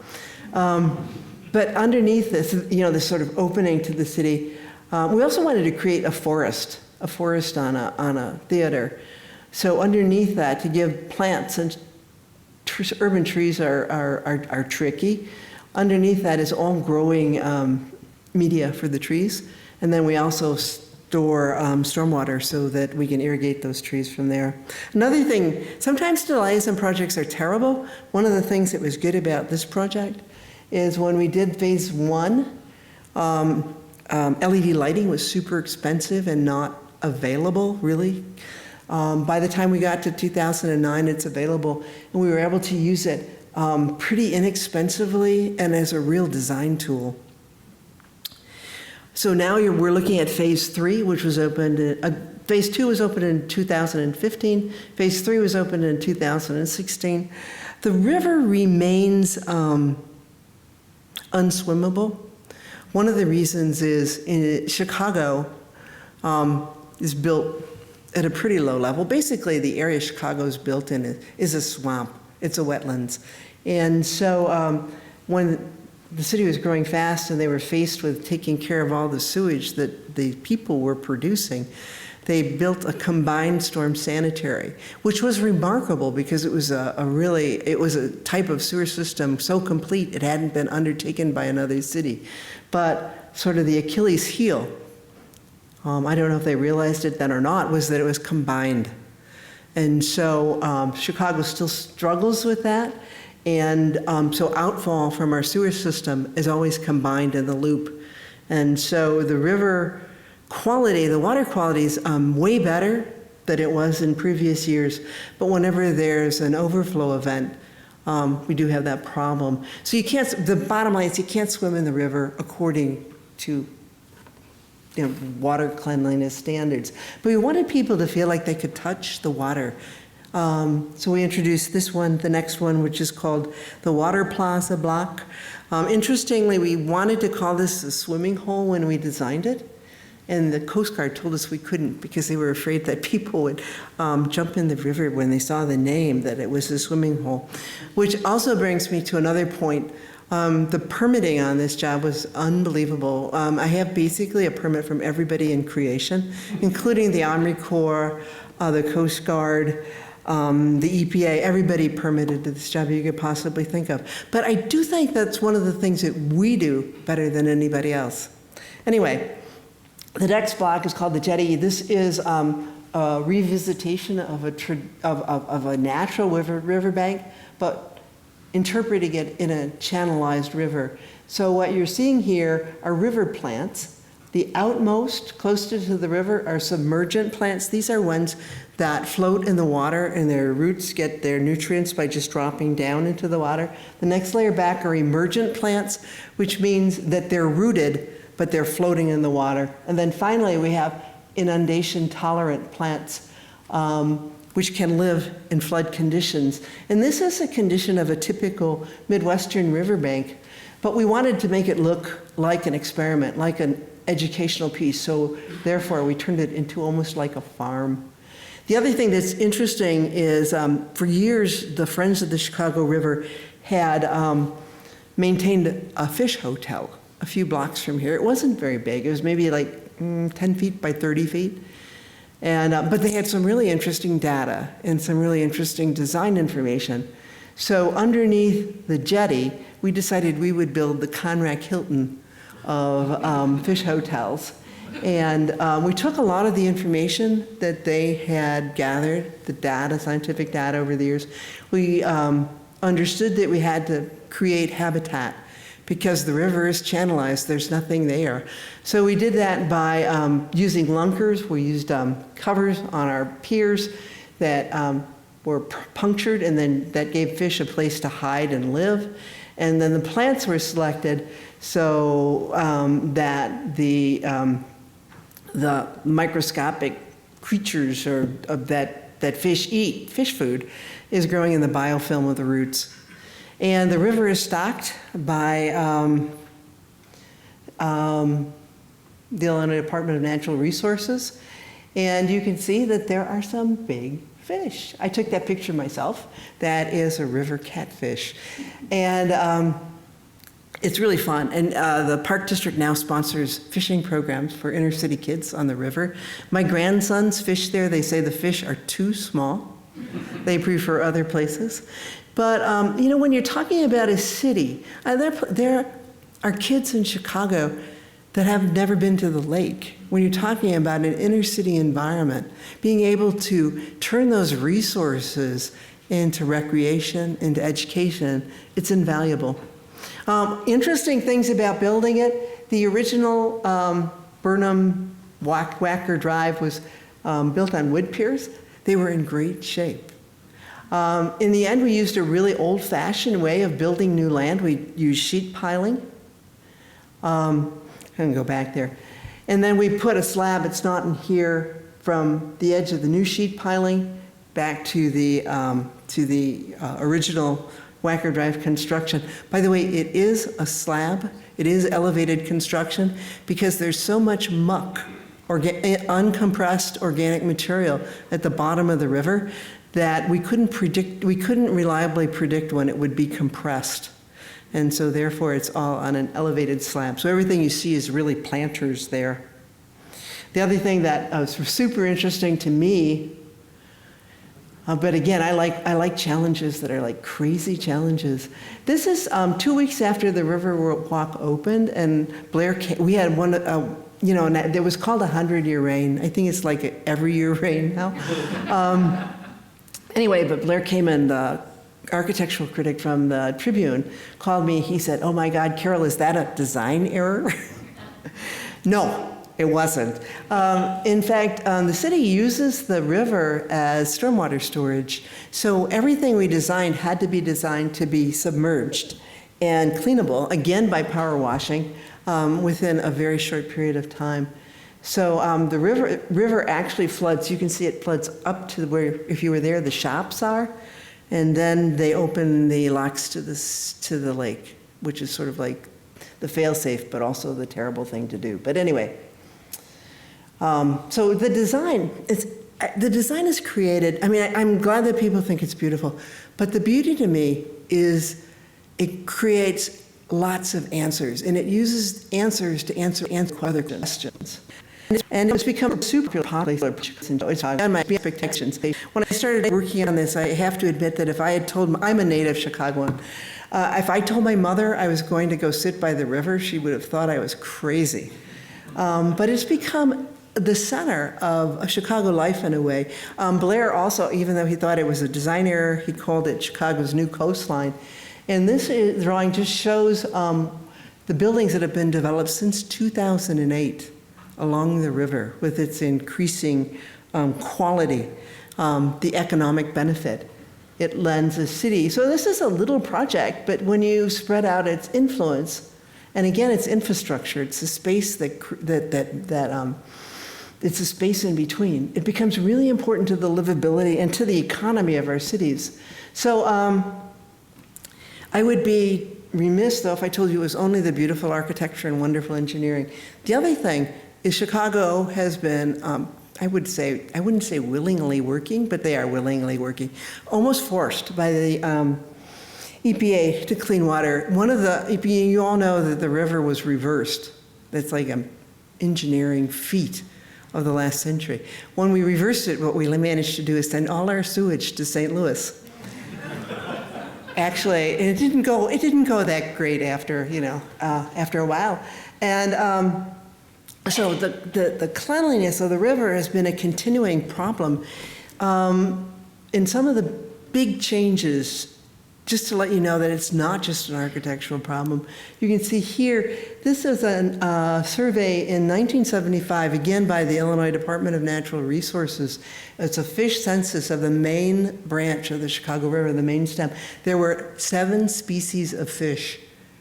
But underneath this, this sort of opening to the city, we also wanted to create a forest on a theater. So underneath that, to give plants, and urban trees are tricky. Underneath that is all growing media for the trees. And then we also store stormwater so that we can irrigate those trees from there. Another thing, sometimes delays in projects are terrible. One of the things that was good about this project is when we did phase 1, LED lighting was super expensive and not available, really. By the time we got to 2009, it's available, and we were able to use it pretty inexpensively and as a real design tool. So now we're looking at phase 3, which was opened, phase 2 was opened in 2015, phase 3 was opened in 2016. The river remains unswimmable. One of the reasons is Chicago is built at a pretty low level. Basically, the area Chicago is built in is a swamp. It's a wetlands. And so when the city was growing fast and they were faced with taking care of all the sewage that the people were producing, they built a combined storm sanitary, which was remarkable because it was a type of sewer system so complete it hadn't been undertaken by another city. But sort of the Achilles heel, I don't know if they realized it then or not, was that it was combined. And so Chicago still struggles with that. And so outfall from our sewer system is always combined in the loop. And so the river quality, the water quality is way better than it was in previous years. But whenever there's an overflow event, we do have that problem. So the bottom line is you can't swim in the river according to water cleanliness standards. But we wanted people to feel like they could touch the water. So we introduced the next one, which is called the Water Plaza block. Interestingly, we wanted to call this a swimming hole when we designed it. And the Coast Guard told us we couldn't because they were afraid that people would jump in the river when they saw the name, that it was a swimming hole. Which also brings me to another point. The permitting on this job was unbelievable. I have basically a permit from everybody in creation, including the Army Corps, the Coast Guard, the EPA, everybody permitted to this job you could possibly think of. But I do think that's one of the things that we do better than anybody else. Anyway, the next block is called the Jetty. This is a revisitation of a natural riverbank, but interpreting it in a channelized river. So what you're seeing here are river plants. The outmost, closest to the river, are submergent plants. These are ones that float in the water and their roots get their nutrients by just dropping down into the water. The next layer back are emergent plants, which means that they're rooted, but they're floating in the water. And then finally, we have inundation-tolerant plants, which can live in flood conditions. And this is a condition of a typical Midwestern riverbank, but we wanted to make it look like an experiment, like an educational piece. So therefore, we turned it into almost like a farm. The other thing that's interesting is for years, the Friends of the Chicago River had maintained a fish hotel a few blocks from here. It wasn't very big. It was maybe like 10 feet by 30 feet. And, but they had some really interesting data and some really interesting design information. So underneath the jetty, we decided we would build the Conrack Hilton of fish hotels. And we took a lot of the information that they had gathered, the data, scientific data over the years. We understood that we had to create habitat because the river is channelized, there's nothing there. So we did that by using lunkers. We used covers on our piers that were punctured, and then that gave fish a place to hide and live. And then the plants were selected so that the microscopic creatures that fish eat, fish food, is growing in the biofilm of the roots. And the river is stocked by the Illinois Department of Natural Resources. And you can see that there are some big fish. I took that picture myself. That is a river catfish. And it's really fun. And the Park District now sponsors fishing programs for inner city kids on the river. My grandsons fish there. They say the fish are too small. They prefer other places. But, you know, when you're talking about a city, there are kids in Chicago that have never been to the lake. When you're talking about an inner city environment, being able to turn those resources into recreation, into education, it's invaluable. Interesting things about building it. The original Burnham Wacker Drive was built on wood piers. They were in great shape. In the end, we used a really old-fashioned way of building new land. We used sheet piling. I'm going to go back there. And then we put a slab, it's not in here, from the edge of the new sheet piling back to the original Wacker Drive construction. By the way, it is a slab. It is elevated construction because there's so much muck, uncompressed organic material at the bottom of the river that we couldn't reliably predict when it would be compressed. And so therefore it's all on an elevated slab. So everything you see is really planters there. The other thing that was super interesting to me, but again, I like challenges that are like crazy challenges. This is 2 weeks after the Riverwalk opened, and Blair came, we had one, you know, and it was called 100-year rain. I think it's like an every-year rain now. Anyway, but Blair came, and the architectural critic from the Tribune called me. He said, "Oh my God, Carol, is that a design error?" No, it wasn't. In fact, the city uses the river as stormwater storage. So everything we designed had to be designed to be submerged and cleanable, again by power washing, within a very short period of time. So the river actually floods. You can see it floods up to where, if you were there, the shops are. And then they open the locks to the lake, which is sort of like the fail-safe, but also the terrible thing to do. But anyway, so the design is created. I mean, I'm glad that people think it's beautiful, but the beauty to me is it creates lots of answers, and it uses answers to answer other questions. And it's become super popular. It's on my expectations. When I started working on this, I have to admit that if I had told, I'm a native Chicagoan, if I told my mother I was going to go sit by the river, she would have thought I was crazy. But it's become the center of Chicago life in a way. Blair also, even though he thought it was a design error, he called it Chicago's new coastline. And this drawing just shows the buildings that have been developed since 2008. Along the river with its increasing quality, the economic benefit it lends a city. So this is a little project, but when you spread out its influence, and again, it's infrastructure, it's a space it's a space in between. It becomes really important to the livability and to the economy of our cities. So I would be remiss, though, if I told you it was only the beautiful architecture and wonderful engineering. The other thing is Chicago has been, I wouldn't say willingly working, but they are willingly working, almost forced by the EPA to clean water. You all know that the river was reversed. That's like an engineering feat of the last century. When we reversed it, what we managed to do is send all our sewage to St. Louis. Actually, and it didn't go that great after a while. And so the cleanliness of the river has been a continuing problem. And some of the big changes just to let you know that it's not just an architectural problem. You can see here, this is a survey in 1975, again by the Illinois Department of Natural Resources. It's a fish census of the main branch of the Chicago River, the main stem. There were 7 species of fish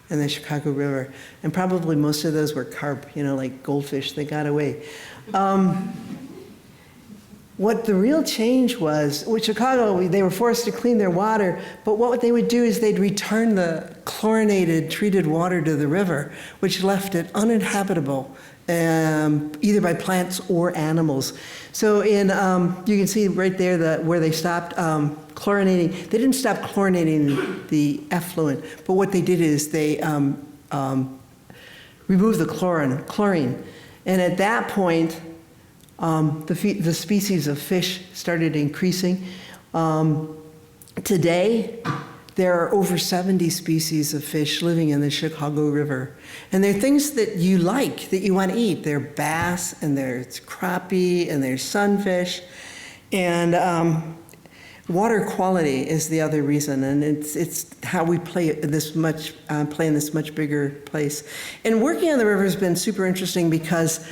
in the Chicago River, and probably most of those were carp, like goldfish, they got away. What the real change was, with Chicago, they were forced to clean their water, but what they would do is they'd return the chlorinated, treated water to the river, which left it uninhabitable, either by plants or animals. So you can see right there where they stopped chlorinating. They didn't stop chlorinating the effluent, but what they did is they removed the chlorine. And at that point, the species of fish started increasing. Today, there are over 70 species of fish living in the Chicago River. And they're things that you like, that you want to eat. They're bass, and there's crappie, and there's sunfish. And water quality is the other reason, and it's how we play in this much bigger place. And working on the river has been super interesting because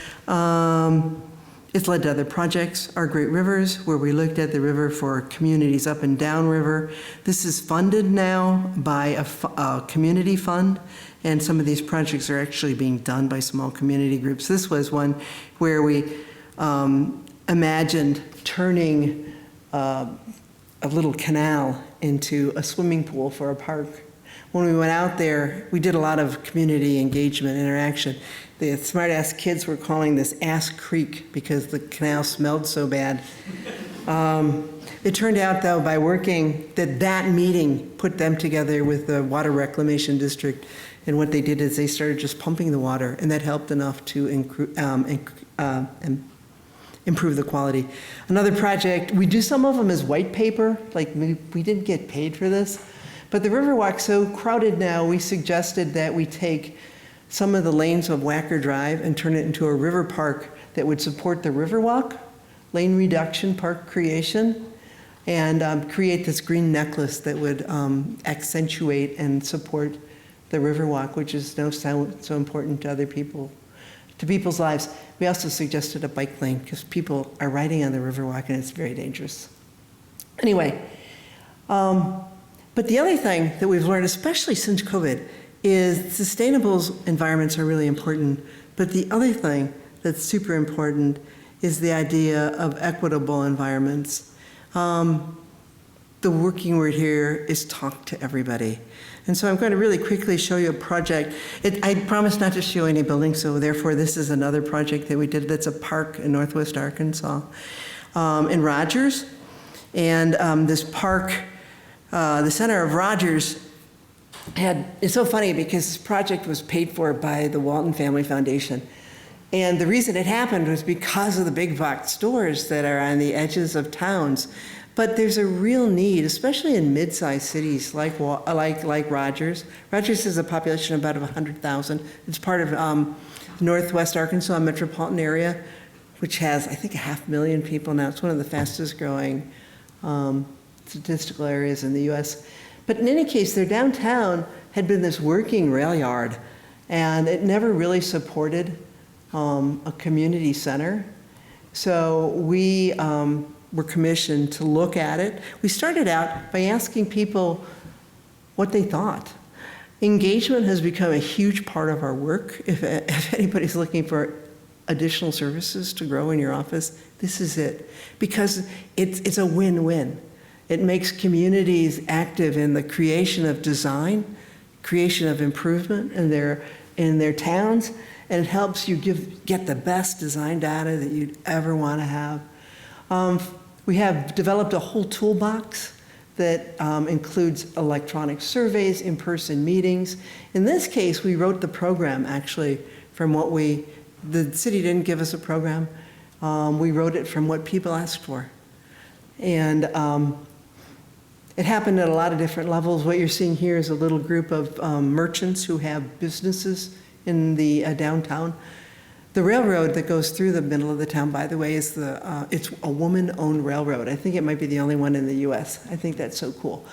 it's led to other projects. Our Great Rivers, where we looked at the river for communities up and down river. This is funded now by a community fund, and some of these projects are actually being done by small community groups. This was one where we imagined turning a little canal into a swimming pool for a park. When we went out there, we did a lot of community engagement, interaction. The smart-ass kids were calling this Ass Creek because the canal smelled so bad. It turned out, though, by working, that meeting put them together with the Water Reclamation District, and what they did is they started just pumping the water, and that helped enough to improve the quality. Another project, we do some of them as white paper, like we didn't get paid for this, but the Riverwalk's so crowded now, we suggested that we take some of the lanes of Wacker Drive and turn it into a river park that would support the Riverwalk, lane reduction, park creation, and create this green necklace that would accentuate and support the Riverwalk, which is so important to other people, to people's lives. We also suggested a bike lane because people are riding on the Riverwalk and it's very dangerous. Anyway, but the other thing that we've learned, especially since COVID, is sustainable environments are really important. But the other thing that's super important is the idea of equitable environments. The working word here is talk to everybody. And so I'm going to really quickly show you a project. I promised not to show any buildings, so therefore this is another project that we did that's a park in Northwest Arkansas, in Rogers. And this park, the center of Rogers, it's so funny because this project was paid for by the Walton Family Foundation. And the reason it happened was because of the big box stores that are on the edges of towns. But there's a real need, especially in mid-sized cities like Rogers. Rogers has a population of about 100,000. It's part of Northwest Arkansas metropolitan area, which has, I think, 500,000 people now. It's one of the fastest growing statistical areas in the US. But in any case, their downtown had been this working rail yard, and it never really supported a community center. So we were commissioned to look at it. We started out by asking people what they thought. Engagement has become a huge part of our work. If anybody's looking for additional services to grow in your office, this is it. Because it's a win-win. It makes communities active in the creation of design, creation of improvement in their towns, and it helps you get the best design data that you'd ever want to have. We have developed a whole toolbox that includes electronic surveys, in-person meetings. In this case, we wrote the program actually from the city didn't give us a program. We wrote it from what people asked for. And it happened at a lot of different levels. What you're seeing here is a little group of merchants who have businesses in the downtown. The railroad that goes through the middle of the town, by the way, is it's a woman-owned railroad. I think it might be the only one in the US. I think that's so cool.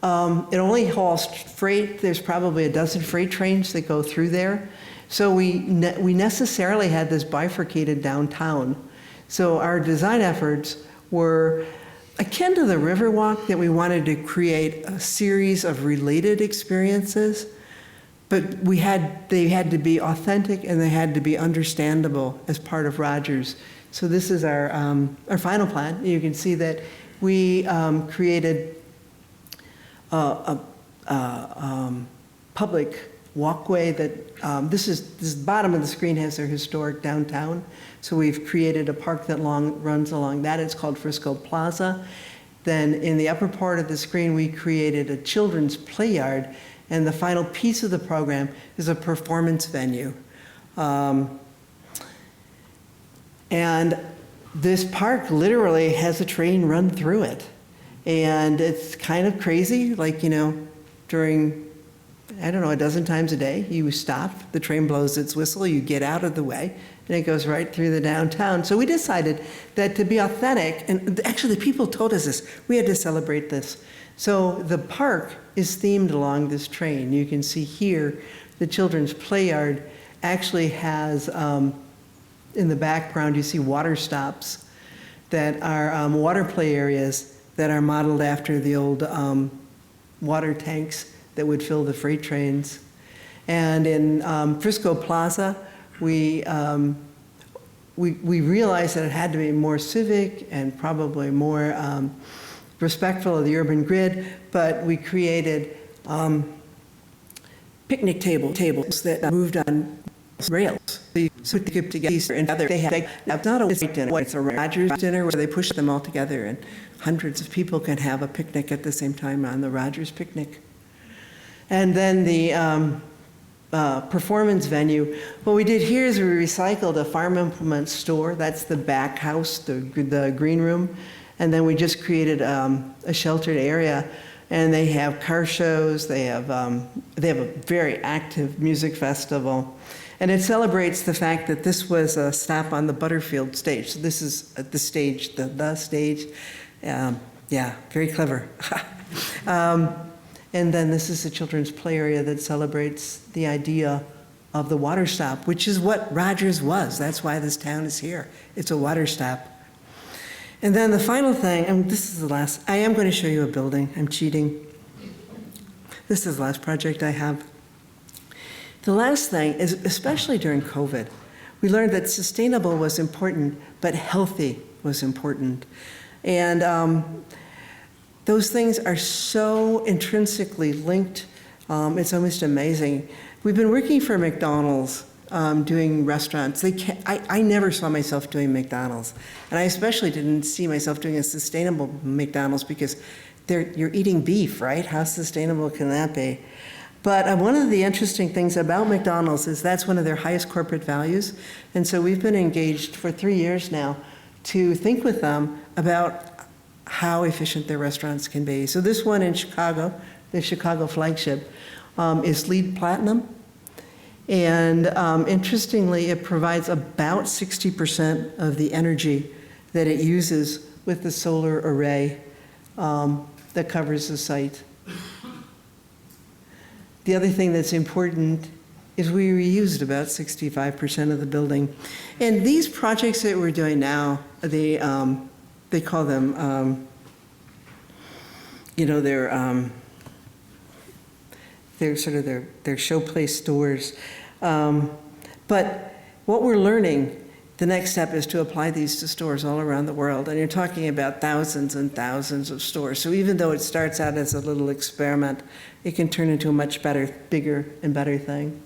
It only hauls freight. There's probably a dozen freight trains that go through there. So we necessarily had this bifurcated downtown. So our design efforts were akin to the Riverwalk, that we wanted to create a series of related experiences, but they had to be authentic and they had to be understandable as part of Rogers. So this is our final plan. You can see that we created a public walkway that, this bottom of the screen has their historic downtown. So we've created a park that runs along that. It's called Frisco Plaza. Then in the upper part of the screen, we created a children's play yard. And the final piece of the program is a performance venue. And this park literally has a train run through it. And it's kind of crazy, like, you know, during, I don't know, a dozen times a day, you stop, the train blows its whistle, you get out of the way, and it goes right through the downtown. So we decided that to be authentic, and actually the people told us this, we had to celebrate this. So the park is themed along this train. You can see here, the children's play yard actually has, in the background, you see water stops that are water play areas that are modeled after the old water tanks that would fill the freight trains. And in Frisco Plaza, we realized that it had to be more civic and probably more respectful of the urban grid, but we created picnic tables that moved on rails. So they could get together and they had, it's not a White dinner, it's a Rogers dinner where they push them all together and hundreds of people can have a picnic at the same time on the Rogers picnic. And then the performance venue, what we did here is we recycled a farm implement store. That's the back house, the green room. And then we just created a sheltered area. And they have car shows. They have a very active music festival. And it celebrates the fact that this was a stop on the Butterfield stage. So this is the stage, the stage. Yeah, very clever. And then this is the children's play area that celebrates the idea of the water stop, which is what Rogers was. That's why this town is here. It's a water stop. And then the final thing, and this is the last, I am going to show you a building. I'm cheating. This is the last project I have. The last thing is, especially during COVID, we learned that sustainable was important, but healthy was important. And those things are so intrinsically linked. It's almost amazing. We've been working for McDonald's doing restaurants. I never saw myself doing McDonald's. And I especially didn't see myself doing a sustainable McDonald's because you're eating beef, right? How sustainable can that be? But one of the interesting things about McDonald's is that's one of their highest corporate values. And so we've been engaged for 3 years now to think with them about how efficient their restaurants can be. So this one in Chicago, the Chicago Flagship, is LEED Platinum. And interestingly, it provides about 60% of the energy that it uses with the solar array that covers the site. The other thing that's important is we reused about 65% of the building. And these projects that we're doing now, they call them, you know, they're sort of their showplace stores. But what we're learning, the next step is to apply these to stores all around the world. And you're talking about thousands and thousands of stores. So even though it starts out as a little experiment, it can turn into a much better, bigger and better thing.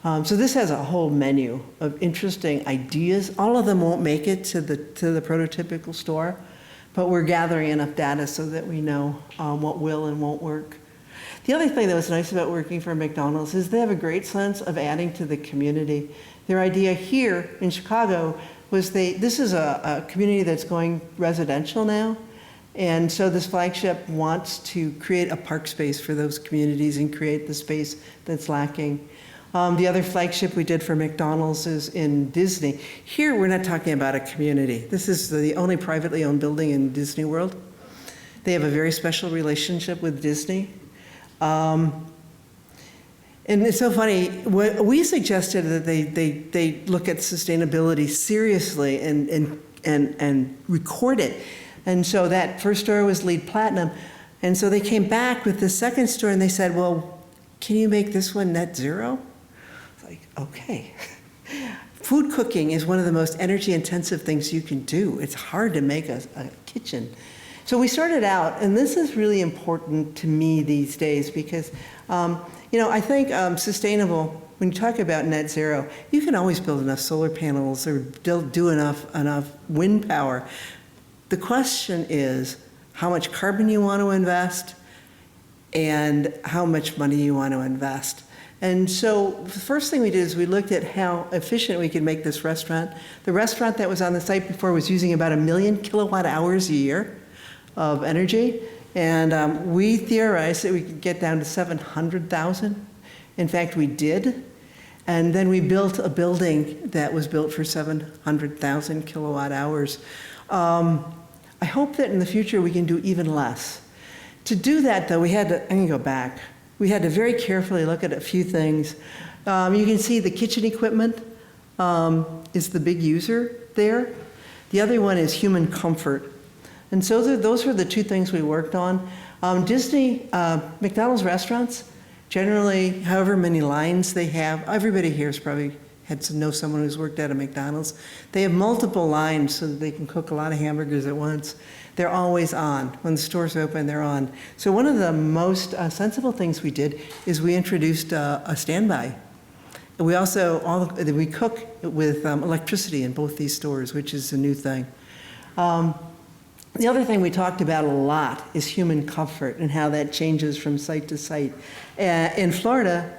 So this has a whole menu of interesting ideas. All of them won't make it to the prototypical store, but we're gathering enough data so that we know what will and won't work. The other thing that was nice about working for McDonald's is they have a great sense of adding to the community. Their idea here in Chicago was this is a community that's going residential now. And so this flagship wants to create a park space for those communities and create the space that's lacking. The other flagship we did for McDonald's is in Disney. Here, we're not talking about a community. This is the only privately owned building in Disney World. They have a very special relationship with Disney. And it's so funny, we suggested that they look at sustainability seriously and record it. And so that first store was LEED Platinum. And so they came back with the second store and they said, well, can you make this one net zero? It's like, okay. Food cooking is one of the most energy intensive things you can do. It's hard to make a kitchen. So we started out, and this is really important to me these days because, I think sustainable, when you talk about net zero, you can always build enough solar panels or do enough wind power. The question is how much carbon you want to invest and how much money you want to invest. And so the first thing we did is we looked at how efficient we could make this restaurant. The restaurant that was on the site before was using about 1 million kilowatt hours a year of energy. And we theorized that we could get down to 700,000. In fact, we did. And then we built a building that was built for 700,000 kilowatt hours. I hope that in the future we can do even less. To do that, though, we had to, I'm going to go back. We had to very carefully look at a few things. You can see the kitchen equipment is the big user there. The other one is human comfort. And so those were the two things we worked on. Disney, McDonald's restaurants, generally, however many lines they have, everybody here has probably had to know someone who's worked at a McDonald's. They have multiple lines so that they can cook a lot of hamburgers at once. They're always on. When the store's open, they're on. So one of the most sensible things we did is we introduced a standby. We also, we cook with electricity in both these stores, which is a new thing. The other thing we talked about a lot is human comfort and how that changes from site to site. In Florida,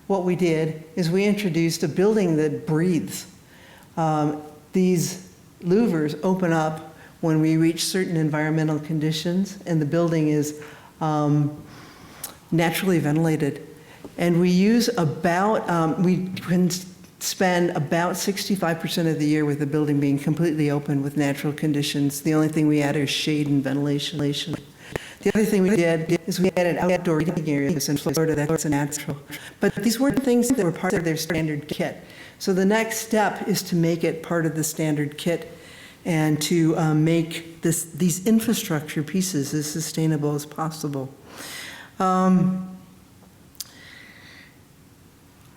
what we did is we introduced a building that breathes. These louvers open up when we reach certain environmental conditions, and the building is naturally ventilated. And we use about, we can spend about 65% of the year with the building being completely open with natural conditions. The only thing we add is shade and ventilation. The other thing we did is we added outdoor eating areas in Florida. That's a natural. But these weren't things that were part of their standard kit. So the next step is to make it part of the standard kit and to make these infrastructure pieces as sustainable as possible.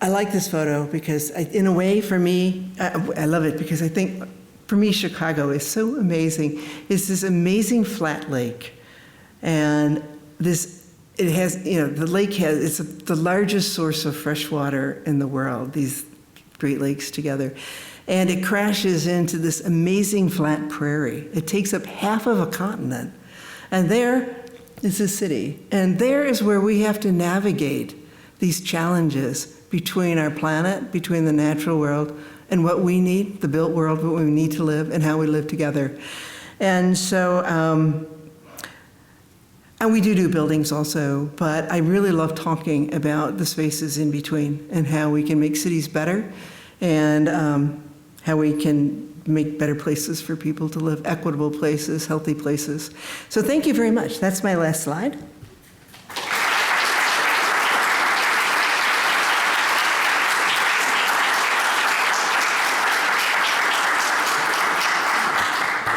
I like this photo because, in a way, for me, I love it because I think, for me, Chicago is so amazing. It's this amazing flat lake. And it has, the lake it's the largest source of fresh water in the world, these Great Lakes together. And it crashes into this amazing flat prairie. It takes up half of a continent. And there is a city. And there is where we have to navigate these challenges between our planet, between the natural world, and what we need, the built world, what we need to live, and how we live together. And so, and we do buildings also, but I really love talking about the spaces in between and how we can make cities better and how we can make better places for people to live, equitable places, healthy places. So thank you very much. That's my last slide.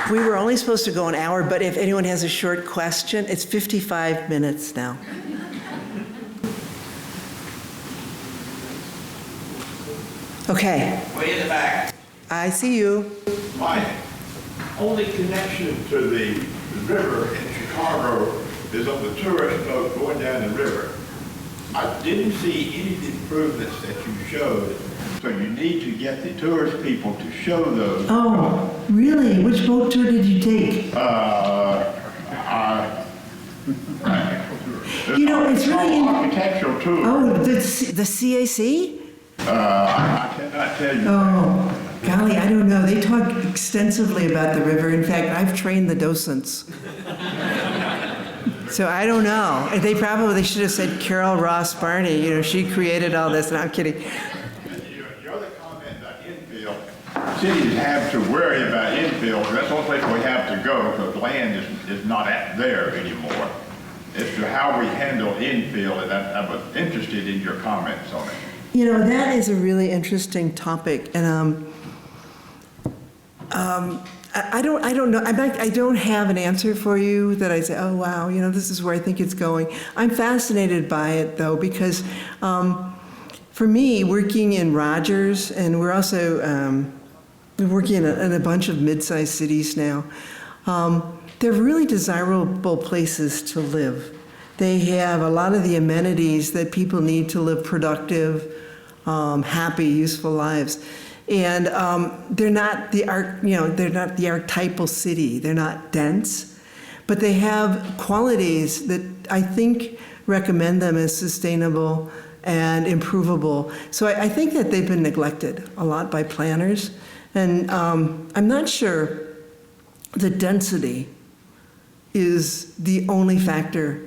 We were only supposed to go an hour, but if anyone has a short question, it's 55 minutes now. Okay. Way in the back. I see you. My only connection to the river in Chicago is on the tourist boat going down the river. I didn't see any improvements that you showed, so you need to get the tourist people to show those. Oh, really? Which boat tour did you take? It's really architectural tour. Oh, the CAC? I cannot tell you. Oh, golly, I don't know. They talk extensively about the river. In fact, I've trained the docents. So I don't know. They should have said Carol Ross Barney. She created all this. No, I'm kidding. Your other comment about infill, cities have to worry about infill, that's the only place we have to go, because land is not there anymore, as to how we handle infill, and I was interested in your comments on it. You know, that is a really interesting topic, and I don't know. I don't have an answer for you that I say, oh wow, you know, this is where I think it's going. I'm fascinated by it though, because for me, working in Rogers, and we're also working in a bunch of mid-sized cities now. They're really desirable places to live. They have a lot of the amenities that people need to live productive, happy, useful lives. And they're not the archetypal city. They're not dense, but they have qualities that I think recommend them as sustainable and improvable. So I think that they've been neglected a lot by planners. And I'm not sure that density is the only factor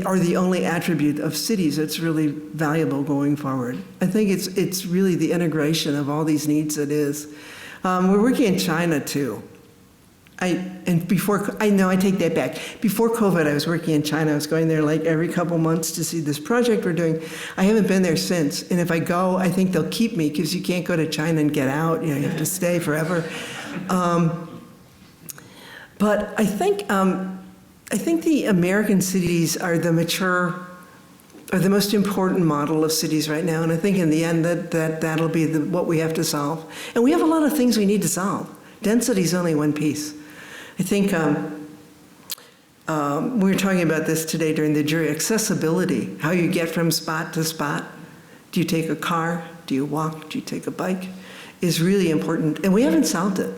or the only attribute of cities that's really valuable going forward. I think it's really the integration of all these needs that is. We're working in China too. I take that back. Before COVID, I was working in China. I was going there like every couple months to see this project we're doing. I haven't been there since. And if I go, I think they'll keep me because you can't go to China and get out. You know, you have to stay forever. But I think the American cities are the most important model of cities right now. And I think in the end that'll be what we have to solve. And we have a lot of things we need to solve. Density is only one piece. I think we were talking about this today during the jury, accessibility, how you get from spot to spot. Do you take a car? Do you walk? Do you take a bike? Is really important. And we haven't solved it.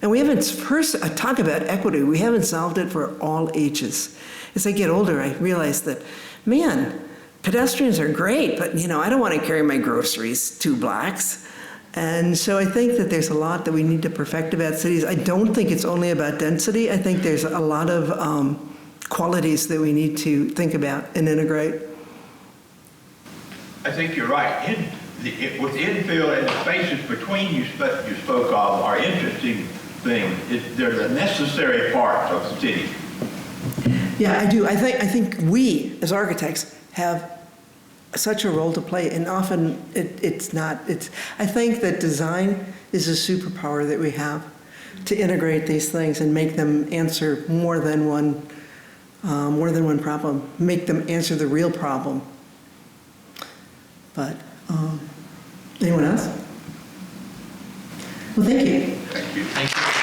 And we haven't, first, talk about equity, we haven't solved it for all ages. As I get older, I realize that, man, pedestrians are great, but you know, I don't want to carry my groceries 2 blocks. And so I think that there's a lot that we need to perfect about cities. I don't think it's only about density. I think there's a lot of qualities that we need to think about and integrate. I think you're right. With infill and the spaces between you spoke of are interesting things. They're the necessary parts of the city. Yeah, I do. I think we, as architects, have such a role to play, and often it's not. I think that design is a superpower that we have to integrate these things and make them answer more than one problem, make them answer the real problem. But anyone else? Well, thank you. Thank you. Thank you.